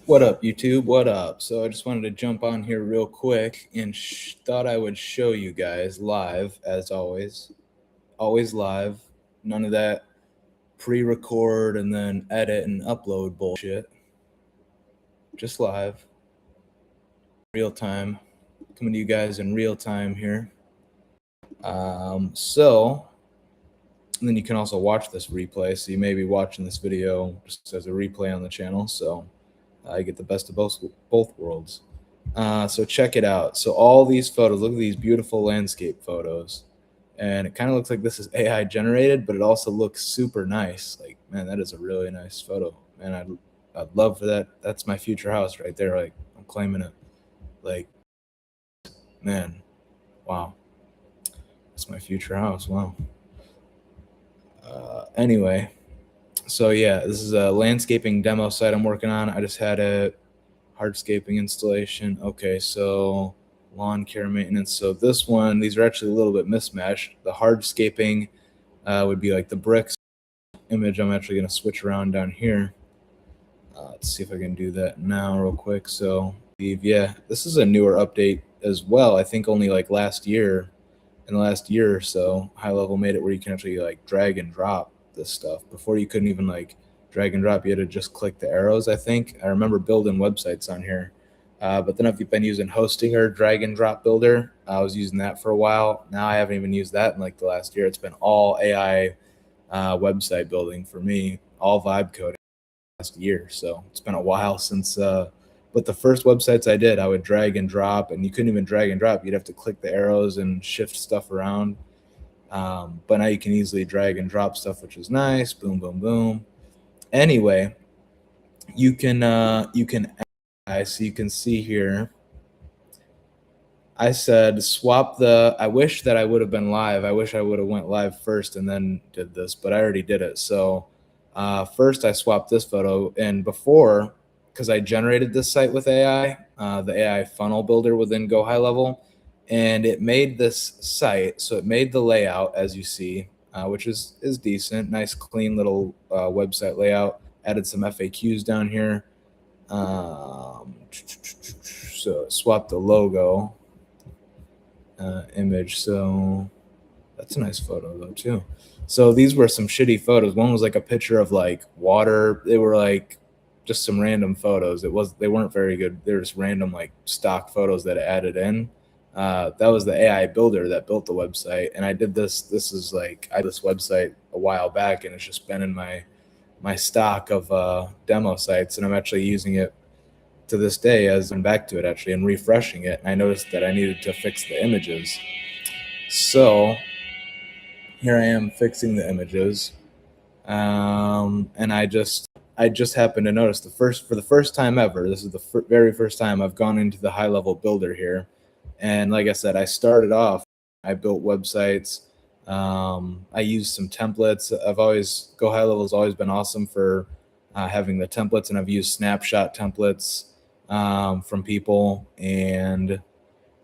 What up, YouTube? What up? So I just wanted to jump on here real quick and thought I would show you guys live, as always. Always live. None of that pre-record and then edit and upload bullshit. Just live. Real time. Coming to you guys in real time here. And then you can also watch this replay. So you may be watching this video just as a replay on the channel. So I get the best of both worlds. So check it out. So all these photos, look at these beautiful landscape photos. And it kind of looks like this is AI generated, but it also looks super nice. Like, man, that is a really nice photo. Man, I'd love for that. That's my future house right there. Like, I'm claiming it. Like, man, wow. That's my future house. Wow. Anyway, so yeah, this is a landscaping demo site I'm working on. I just had a hardscaping installation. Okay, so lawn care maintenance. So this one, these are actually a little bit mismatched. The hardscaping would be like the bricks image. I'm actually going to switch around down here. Let's see if I can do that now real quick. So yeah, this is a newer update as well. I think only like in the last year or so, HighLevel made it where you can actually like drag and drop this stuff. Before you couldn't even like drag and drop. You had to just click the arrows, I think. I remember building websites on here. But then if you've been using Hostinger drag and drop builder, I was using that for a while. Now I haven't even used that in like the last year. It's been all AI website building for me, all vibe coding last year. So it's been a while since, but the first websites I did, I would drag and drop, and you couldn't even drag and drop. You'd have to click the arrows and shift stuff around. But now you can easily drag and drop stuff, which is nice. Boom, boom, boom. Anyway, you can so you can see here, I said swap I wish that I would have been live. I wish I would have went live first and then did this, but I already did it. So first I swapped this photo, and before, because I generated this site with AI, the AI funnel builder within Go HighLevel, and it made this site. So it made the layout, as you see, which is decent, nice, clean little website layout. Added some FAQs down here. So swap the logo image. So that's a nice photo though too. So these were some shitty photos. One was like a picture of like water. They were like just some random photos. They weren't very good. They're just random like stock photos that I added in. That was the AI builder that built the website. And I did this. This is like, I did this website a while back, and it's just been in my stock of demo sites, and I'm actually using it to this day as I'm back to it actually and refreshing it. And I noticed that I needed to fix the images. So here I am fixing the images. And I just happened to notice for the first time ever, this is the very first time I've gone into the HighLevel builder here. And like I said, I started off, I built websites. I used some templates. Go HighLevel has always been awesome for having the templates, and I've used snapshot templates from people. And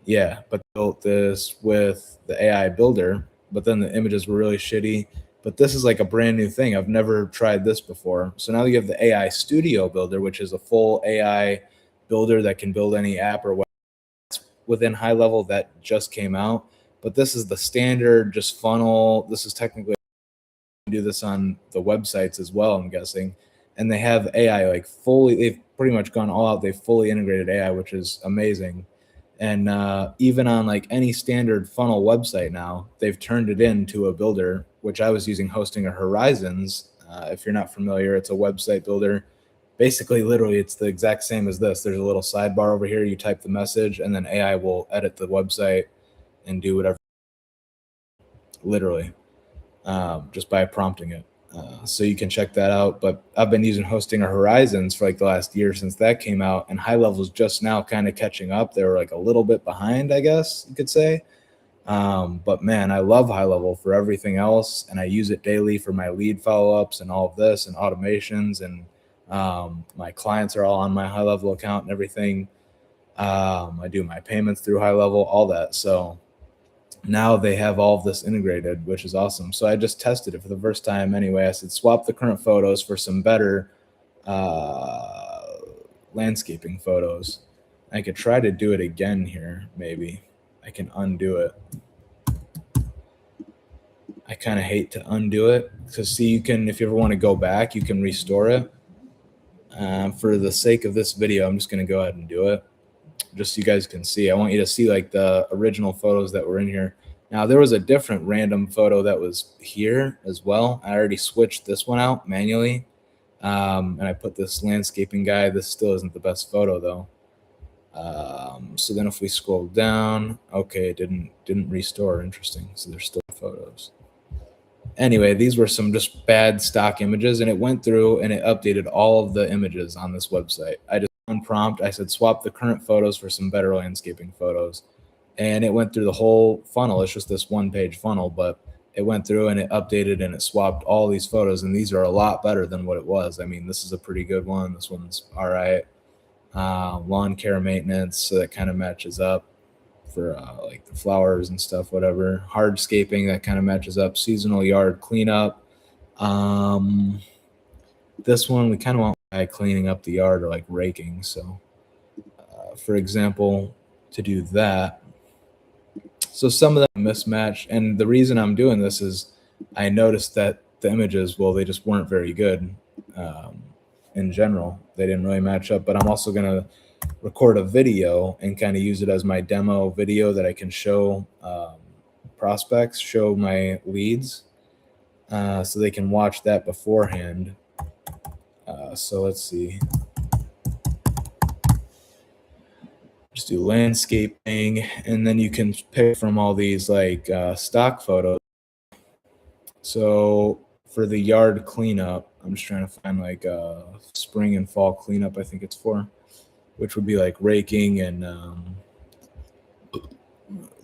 yeah, but built this with the AI builder, but then the images were really shitty. But this is like a brand new thing. I've never tried this before. So now you have the AI Studio Builder, which is a full AI builder that can build any app or website within HighLevel that just came out. But this is the standard just funnel. This is technically, do this on the websites as well, I'm guessing. And they have AI like fully, they've pretty much gone all out. They've fully integrated AI, which is amazing. And even on like any standard funnel website now, they've turned it into a builder, which I was using Hostinger Horizons. If you're not familiar, it's a website builder. Basically, literally, it's the exact same as this. There's a little sidebar over here. You type the message, and then AI will edit the website and do whatever, literally, just by prompting it. So you can check that out. But I've been using Hostinger Horizons for like the last year since that came out, and HighLevel's just now kind of catching up. They were like a little bit behind, I guess you could say. But man, I love HighLevel for everything else, and I use it daily for my lead follow-ups and all of this and automations, and my clients are all on my HighLevel account and everything. I do my payments through HighLevel, all that. So now they have all of this integrated, which is awesome. So I just tested it for the first time anyway. I said swap the current photos for some better landscaping photos. I could try to do it again here. Maybe I can undo it. I kind of hate to undo it because see, you can, if you ever want to go back, you can restore it. For the sake of this video, I'm just going to go ahead and do it just so you guys can see. I want you to see like the original photos that were in here. Now there was a different random photo that was here as well. I already switched this one out manually. And I put this landscaping guy. This still isn't the best photo though. So then if we scroll down, okay, it didn't restore. Interesting. So there's still photos. Anyway, these were some just bad stock images, and it went through and it updated all of the images on this website. I just on prompt, I said swap the current photos for some better landscaping photos, and it went through the whole funnel. It's just this one-page funnel, but it went through and it updated and it swapped all these photos, and these are a lot better than what it was. I mean, this is a pretty good one. This one's all right. Lawn care maintenance, so that kind of matches up for like the flowers and stuff, whatever. Hardscaping, that kind of matches up. Seasonal yard cleanup. This one, we kind of want by cleaning up the yard or like raking. So for example, to do that, so some of them mismatch, and the reason I'm doing this is I noticed that the images, well, they just weren't very good in general. They didn't really match up, but I'm also going to record a video and kind of use it as my demo video that I can show prospects, show my leads, so they can watch that beforehand. So let's see. Just do landscaping, and then you can pick from all these like stock photos. So for the yard cleanup, I'm just trying to find like spring and fall cleanup, I think it's for, which would be like raking and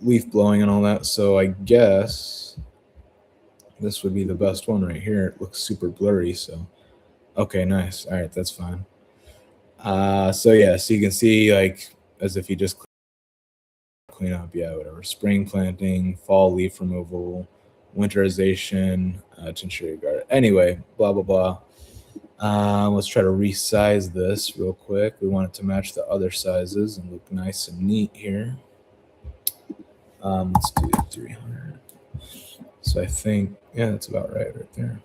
leaf blowing and all that. So I guess this would be the best one right here. It looks super blurry. So, okay, nice. All right, that's fine. So yeah, so you can see like as if you just clean up, yeah, whatever. Spring planting, fall leaf removal, winterization, to ensure your garden. Anyway, blah, blah, blah. Let's try to resize this real quick. We want it to match the other sizes and look nice and neat here. Let's do 300. So I think, yeah, that's about right there.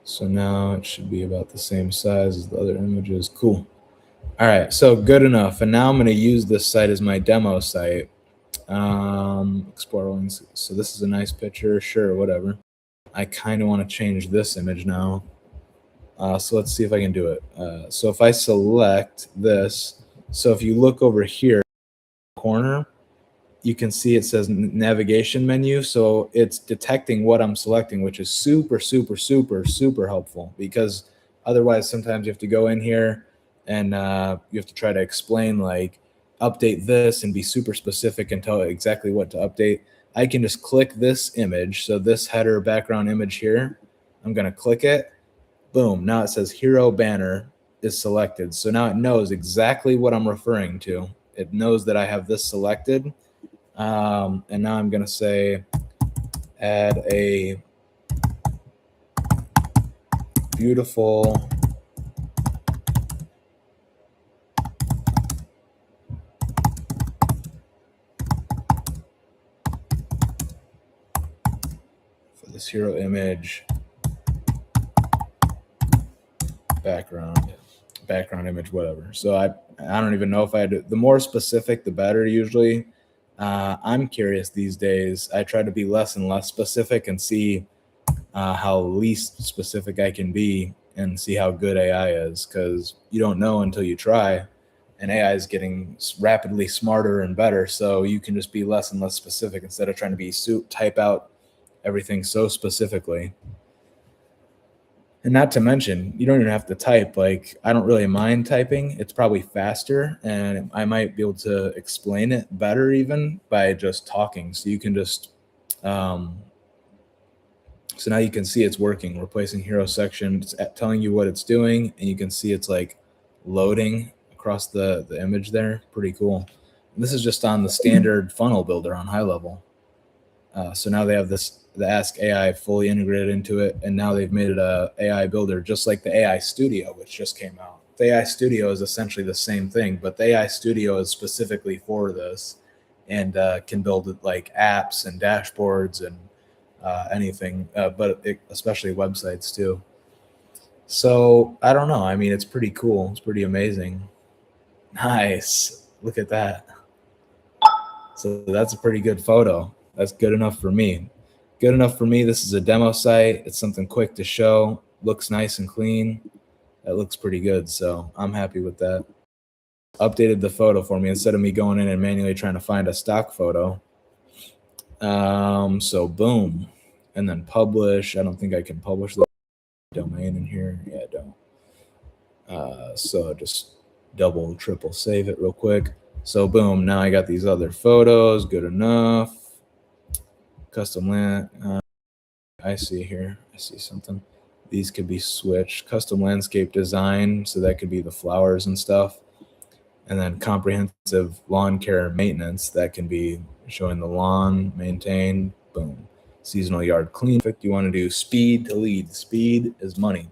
So now it should be about the same size as the other images. Cool. All right, so good enough. And now I'm going to use this site as my demo site. Explore links. So this is a nice picture. Sure, whatever. I kind of want to change this image now. So let's see if I can do it. So if I select this, so if you look over here in the corner, you can see it says navigation menu. So it's detecting what I'm selecting, which is super, super, super, super helpful, because otherwise sometimes you have to go in here and you have to try to explain like update this and be super specific and tell it exactly what to update. I can just click this image. So this header background image here, I'm going to click it. Boom. Now it says hero banner is selected. So now it knows exactly what I'm referring to. It knows that I have this selected. And now I'm going to say add a beautiful for this hero image background image, whatever. So I don't even know if I had the more specific, the better usually. I'm curious these days. I try to be less and less specific and see how least specific I can be and see how good AI is, because you don't know until you try, and AI is getting rapidly smarter and better. So you can just be less and less specific instead of trying to be type out everything so specifically. And not to mention, you don't even have to type. Like, I don't really mind typing. It's probably faster, and I might be able to explain it better even by just talking. So you can just, so now you can see it's working. Replacing hero section, it's telling you what it's doing, and you can see it's like loading across the image there. Pretty cool. And this is just on the standard funnel builder on HighLevel. So now they have this the Ask AI fully integrated into it, and now they've made it a AI builder, just like the AI Studio, which just came out. The AI Studio is essentially the same thing, but the AI Studio is specifically for this, and can build like apps and dashboards and anything, but especially websites too. So I don't know. I mean, it's pretty cool. It's pretty amazing. Nice. Look at that. So that's a pretty good photo. That's good enough for me. Good enough for me. This is a demo site. It's something quick to show. Looks nice and clean. That looks pretty good. So I'm happy with that. Updated the photo for me instead of me going in and manually trying to find a stock photo. So boom. And then publish. I don't think I can publish the domain in here. Yeah, I don't. So just double, triple save it real quick. So boom, now I got these other photos. Good enough. Custom land. I see here. I see something. These could be switched. Custom landscape design. So that could be the flowers and stuff. And then comprehensive lawn care and maintenance. That can be showing the lawn maintained. Boom. Seasonal yard clean. You want to do speed to lead. Speed is money.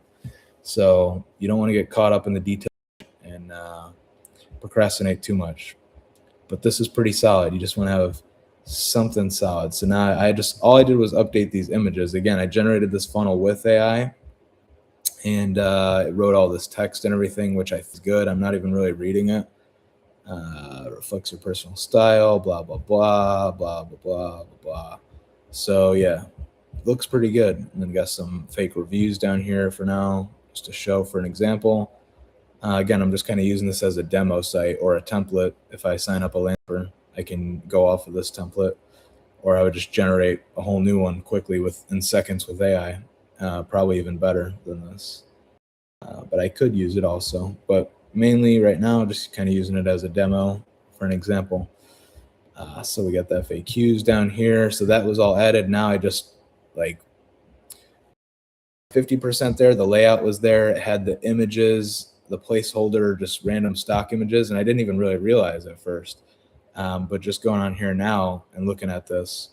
So you don't want to get caught up in the details and procrastinate too much. But this is pretty solid. You just want to have something solid. So now all I did was update these images. Again, I generated this funnel with AI, and it wrote all this text and everything, which I think is good. I'm not even really reading it. Reflects your personal style, blah, blah, blah, blah, blah, blah, blah. So yeah, looks pretty good. And then got some fake reviews down here for now, just to show for an example. Again, I'm just kind of using this as a demo site or a template. If I sign up a landlord, I can go off of this template, or I would just generate a whole new one quickly in seconds with AI. Probably even better than this. But I could use it also. But mainly right now, just kind of using it as a demo for an example. So we got the FAQs down here. So that was all added. Now I just like 50% there. The layout was there. It had the images, the placeholder, just random stock images. And I didn't even really realize at first. But just going on here now and looking at this,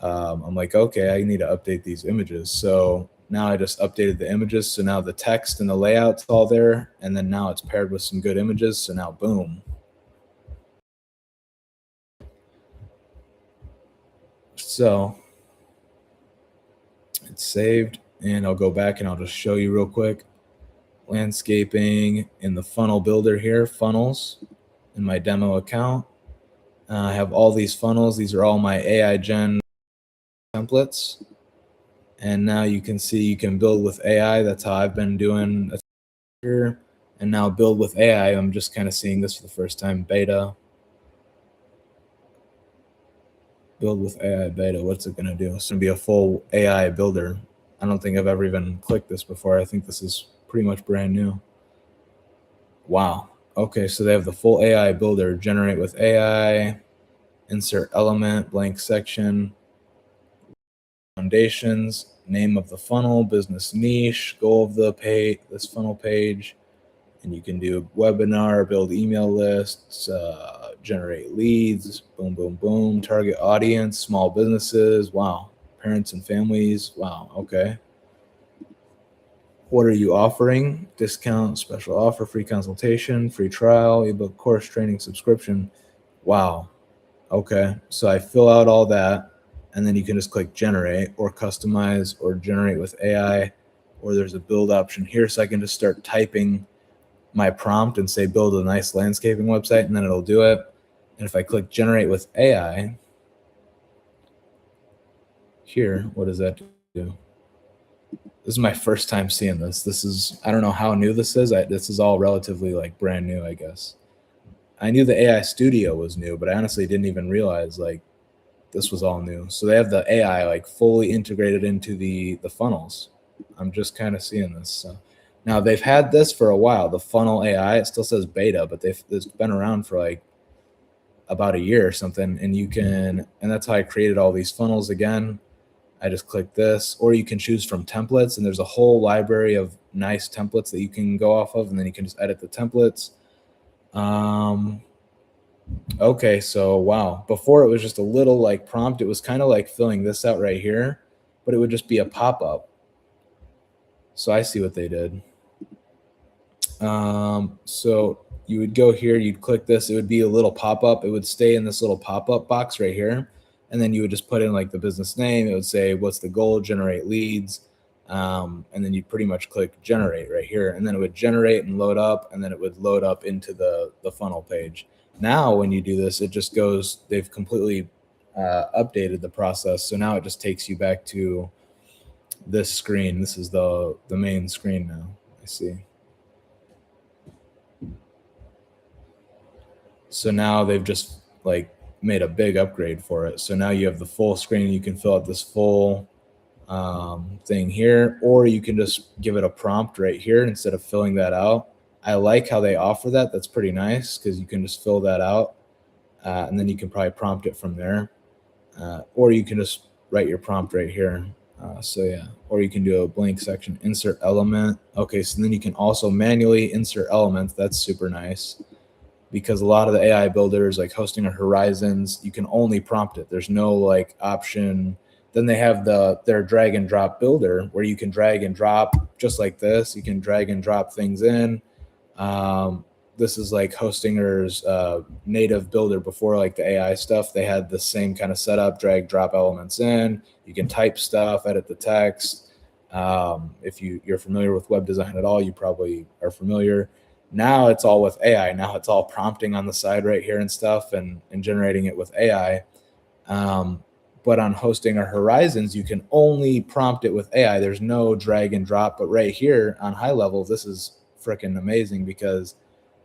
I'm like, okay, I need to update these images. So now I just updated the images. So now the text and the layout's all there. And then now it's paired with some good images. So now, boom. So it's saved. And I'll go back and I'll just show you real quick. Landscaping in the funnel builder here, funnels in my demo account. I have all these funnels. These are all my AI Gen templates. And now you can see you can build with AI. That's how I've been doing here. And now build with AI. I'm just kind of seeing this for the first time. Beta. Build with AI beta. What's it going to do? It's going to be a full AI builder. I don't think I've ever even clicked this before. I think this is pretty much brand new. Wow. Okay, so they have the full AI builder. Generate with AI. Insert element, blank section. Foundations, name of the funnel, business niche, goal of the page, this funnel page. And you can do webinar, build email lists, generate leads, boom, boom, boom, target audience, small businesses. Wow. Parents and families. Wow. Okay. What are you offering? Discount, special offer, free consultation, free trial, ebook course, training, subscription. Wow. Okay. So I fill out all that, and then you can just click generate or customize or generate with AI, or there's a build option here. So I can just start typing my prompt and say, build a nice landscaping website, and then it'll do it. And if I click generate with AI here, what does that do? This is my first time seeing this. I don't know how new this is. This is all relatively like brand new, I guess. I knew the AI Studio was new, but I honestly didn't even realize like this was all new. So they have the AI like fully integrated into the funnels. I'm just kind of seeing this. So now they've had this for a while. The funnel AI, it still says beta, but it's been around for like about a year or something. And that's how I created all these funnels again. I just click this, or you can choose from templates, and there's a whole library of nice templates that you can go off of, and then you can just edit the templates. Okay, so wow. Before it was just a little like prompt. It was kind of like filling this out right here. but it would just be a pop-up. So I see what they did. So you would go here, you'd click this, it would be a little pop-up. It would stay in this little pop-up box right here. And then you would just put in like the business name. It would say, what's the goal? Generate leads. And then you pretty much click generate right here. And then it would generate and load up, and then it would load up into the funnel page. Now, when you do this, it just goes, they've completely updated the process. So now it just takes you back to this screen. This is the main screen now. I see. So now they've just like made a big upgrade for it. So now you have the full screen. You can fill out this full thing here, or you can just give it a prompt right here instead of filling that out. I like how they offer that. That's pretty nice because you can just fill that out, and then you can probably prompt it from there, or you can just write your prompt right here. So yeah, or you can do a blank section, insert element. Okay, so then you can also manually insert elements. That's super nice, because a lot of the AI builders like Hosting or Horizons, you can only prompt it. There's no like option. Then they have their drag and drop builder where you can drag and drop just like this. You can drag and drop things in. This is like Hostinger's native builder before like the AI stuff. They had the same kind of setup, drag, drop elements in. You can type stuff, edit the text. If you're familiar with web design at all, you probably are familiar. Now it's all with AI. Now it's all prompting on the side right here and stuff, and generating it with AI. But on Hosting or Horizons, you can only prompt it with AI. There's no drag and drop. But right here on HighLevel, this is freaking amazing because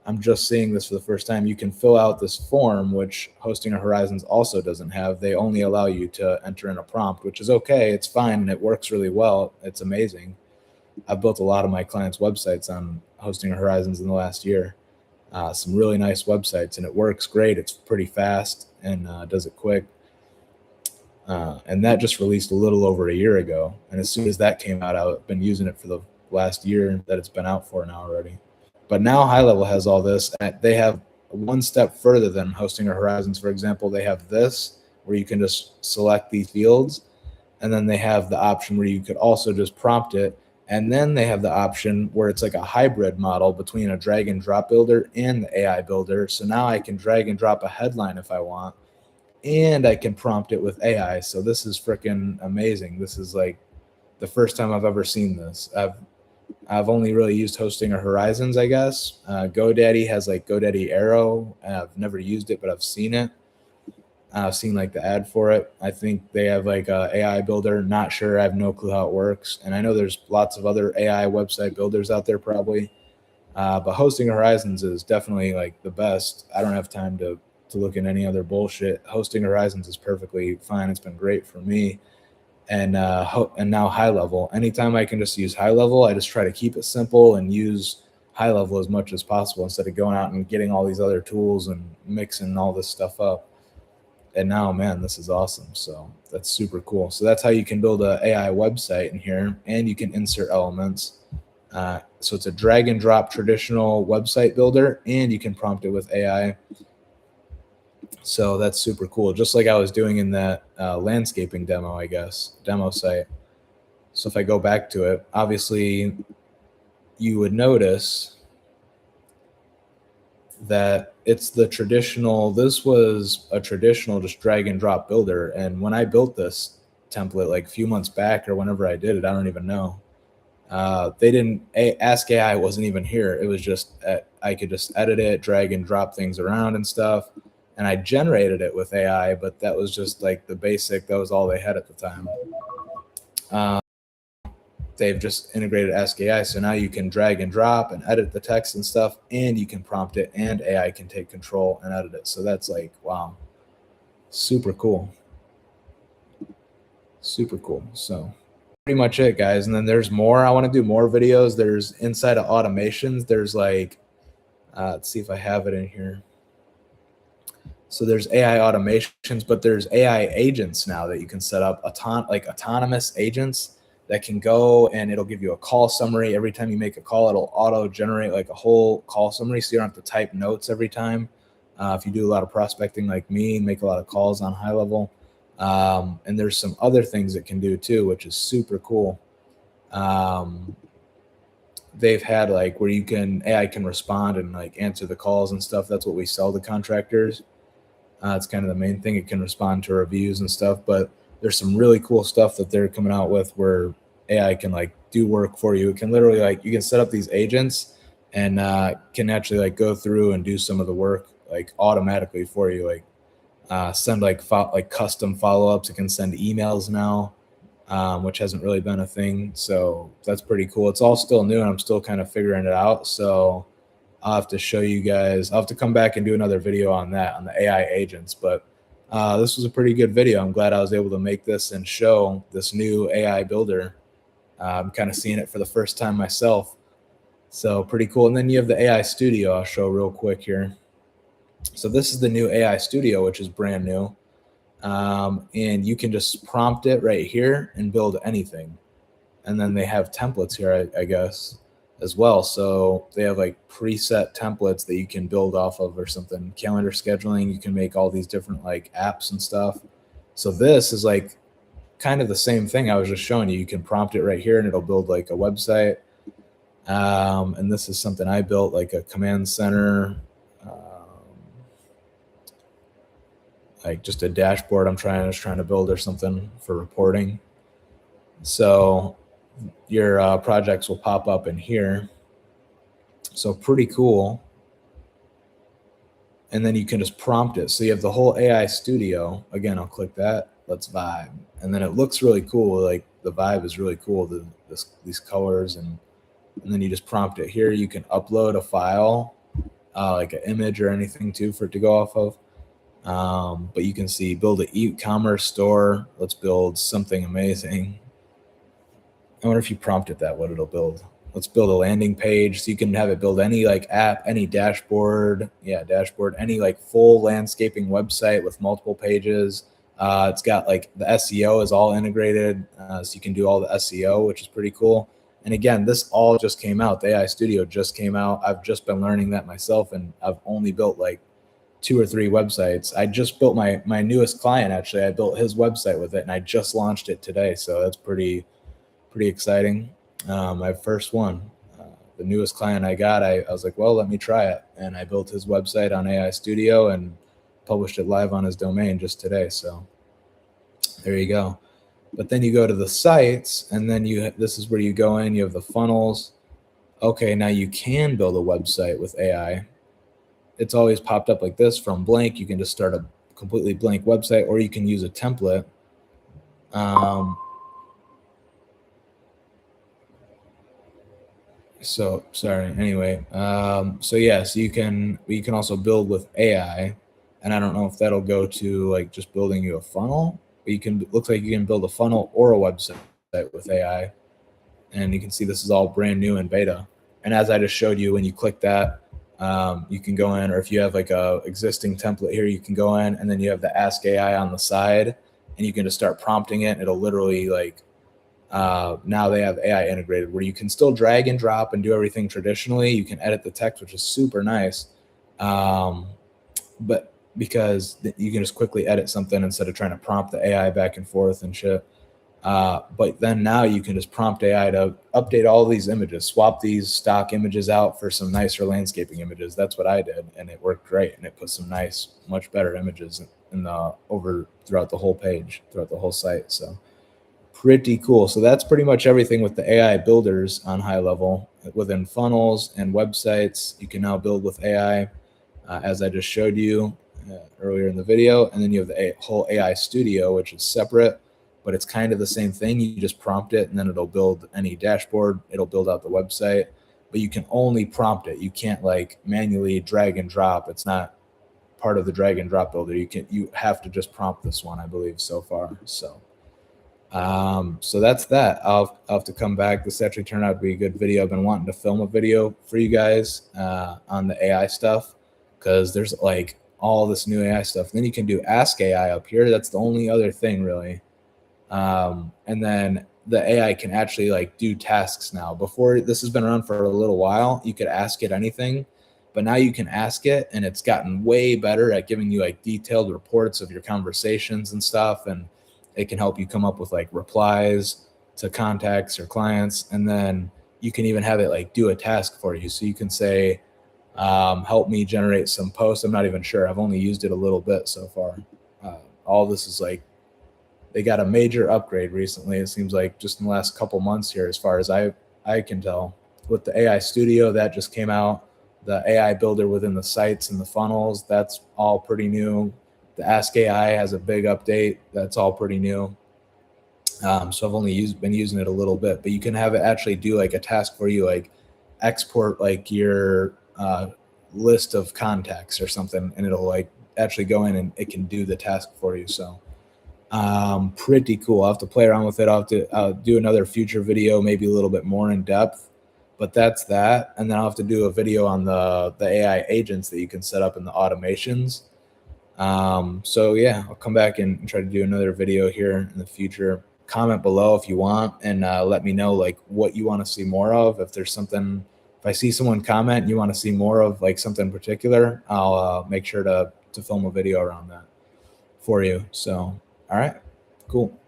I'm just seeing this for the first time. You can fill out this form, which Hosting or Horizons also doesn't have. They only allow you to enter in a prompt, which is okay. It's fine, and it works really well. It's amazing. I've built a lot of my clients' websites on Hosting or Horizons in the last year. Some really nice websites, and it works great. It's pretty fast and does it quick. And that just released a little over a year ago. And as soon as that came out, I've been using it for the last year that it's been out for now already. But now HighLevel has all this. And they have one step further than Hosting or Horizons. For example, they have this where you can just select these fields. And then they have the option where you could also just prompt it. And then they have the option where it's like a hybrid model between a drag and drop builder and the AI builder. So now I can drag and drop a headline if I want, and I can prompt it with AI. So this is freaking amazing. This is like the first time I've ever seen this. I've only really used Hosting or Horizons, I guess. GoDaddy has like GoDaddy Arrow. I've never used it, but I've seen it. I've seen like the ad for it. I think they have like a AI builder. Not sure. I have no clue how it works. And I know there's lots of other AI website builders out there probably. But Hosting Horizons is definitely like the best. I don't have time to look at any other bullshit. Hosting Horizons is perfectly fine. It's been great for me. And now HighLevel. Anytime I can just use HighLevel, I just try to keep it simple and use HighLevel as much as possible instead of going out and getting all these other tools and mixing all this stuff up. And now, man, this is awesome. So that's super cool. So that's how you can build an AI website in here, and you can insert elements. So it's a drag and drop traditional website builder, and you can prompt it with AI. So that's super cool. Just like I was doing in that landscaping demo, I guess, demo site. So if I go back to it, obviously you would notice that it's the traditional, this was a traditional just drag and drop builder. And when I built this template like a few months back or whenever I did it, I don't even know. They didn't, Ask AI wasn't even here. It was just, I could just edit it, drag and drop things around and stuff. And I generated it with AI, but that was just like the basic, that was all they had at the time. They've just integrated Ask AI. So now you can drag and drop and edit the text and stuff, and you can prompt it, and AI can take control and edit it. So that's like, wow, super cool. Super cool. So pretty much it, guys. And then there's more. I want to do more videos. There's inside of automations. There's like, let's see if I have it in here. So there's AI automations, but there's AI agents now that you can set up, like autonomous agents that can go and it'll give you a call summary. Every time you make a call, it'll auto generate like a whole call summary. So you don't have to type notes every time. If you do a lot of prospecting like me, make a lot of calls on HighLevel, And there's some other things it can do too, which is super cool. They've had like where AI can respond and like answer the calls and stuff. That's what we sell to contractors. It's kind of the main thing. It can respond to reviews and stuff, but there's some really cool stuff that they're coming out with where AI can like do work for you. It can literally like you can set up these agents and can actually like go through and do some of the work like automatically for you. Like send like custom follow-ups. It can send emails now, which hasn't really been a thing. So that's pretty cool. It's all still new and I'm still kind of figuring it out. So I'll have to show you guys. I'll have to come back and do another video on that, on the AI agents. But this was a pretty good video. I'm glad I was able to make this and show this new AI builder. I'm kind of seeing it for the first time myself. So pretty cool. And then you have the AI Studio I'll show real quick here. So this is the new AI Studio, which is brand new. And you can just prompt it right here and build anything. And then they have templates here, I guess, as well. So they have like preset templates that you can build off of or something. Calendar scheduling, you can make all these different like apps and stuff. So this is like kind of the same thing I was just showing you. You can prompt it right here and it'll build like a website. And this is something I built, like a command center, like just a dashboard I'm trying to build or something for reporting. So your projects will pop up in here. So pretty cool. And then you can just prompt it. So you have the whole AI Studio. Again, I'll click that. Let's vibe. And then it looks really cool. Like the vibe is really cool. These colors and then you just prompt it here. You can upload a file, like an image or anything too for it to go off of. But you can see build an e-commerce store. Let's build something amazing. I wonder if you prompt it that, what it'll build. Let's build a landing page. So you can have it build any like app, any dashboard. Yeah, dashboard, any like full landscaping website with multiple pages. It's got like the SEO is all integrated. So you can do all the SEO, which is pretty cool. And again, this all just came out. The AI Studio just came out. I've just been learning that myself, and I've only built like 2 or 3 websites. I just built my newest client, actually. I built his website with it, and I just launched it today. So that's pretty exciting. My first one, the newest client I got, I was like, well, let me try it. And I built his website on AI Studio and published it live on his domain just today. So there you go. But then you go to the sites, and then this is where you go in, you have the funnels. Okay, now you can build a website with AI. It's always popped up like this from blank. You can just start a completely blank website, or you can use a template. So sorry. Anyway, so yeah, so you can also build with AI, and I don't know if that'll go to like just building you a funnel. But looks like you can build a funnel or a website with AI, and you can see this is all brand new in beta. And as I just showed you, when you click that, you can go in, or if you have like a existing template here, you can go in, and then you have the Ask AI on the side, and you can just start prompting it. And it'll literally like. Now they have AI integrated where you can still drag and drop and do everything traditionally. You can edit the text, which is super nice. But because you can just quickly edit something instead of trying to prompt the AI back and forth and shit. But then now you can just prompt AI to update all these images, swap these stock images out for some nicer landscaping images. That's what I did, and it worked great. And it put some nice, much better images throughout the whole page, throughout the whole site. So pretty cool. So that's pretty much everything with the AI builders on HighLevel. Within funnels and websites, you can now build with AI, as I just showed you earlier in the video. And then you have the whole AI Studio, which is separate, but it's kind of the same thing. You just prompt it, and then it'll build any dashboard. It'll build out the website, but you can only prompt it. You can't like manually drag and drop. It's not part of the drag and drop builder. You have to just prompt this one, I believe, so far. So that's that. I'll have to come back. This actually turned out to be a good video. I've been wanting to film a video for you guys on the AI stuff, because there's like all this new AI stuff. And then you can do Ask AI up here. That's the only other thing really. And then the AI can actually like do tasks now. Before, this has been around for a little while. You could ask it anything, but now you can ask it, and it's gotten way better at giving you like detailed reports of your conversations and stuff. And it can help you come up with like replies to contacts or clients. And then you can even have it like do a task for you. So you can say, help me generate some posts. I'm not even sure. I've only used it a little bit so far. All this is like, they got a major upgrade recently. It seems like just in the last couple months here, as far as I can tell, with the AI Studio that just came out, the AI builder within the sites and the funnels, that's all pretty new. The Ask AI has a big update. That's all pretty new. So I've only been using it a little bit, but you can have it actually do like a task for you, like export like your list of contacts or something, and it'll like actually go in and it can do the task for you. So pretty cool. I'll have to play around with it. I'll have to do another future video, maybe a little bit more in depth, but that's that. And then I'll have to do a video on the AI agents that you can set up in the automations. So yeah, I'll come back and try to do another video here in the future. Comment below if you want, and let me know like what you want to see more of. If there's something, if I see someone comment and you want to see more of like something in particular, I'll make sure to film a video around that for you. So, all right, cool.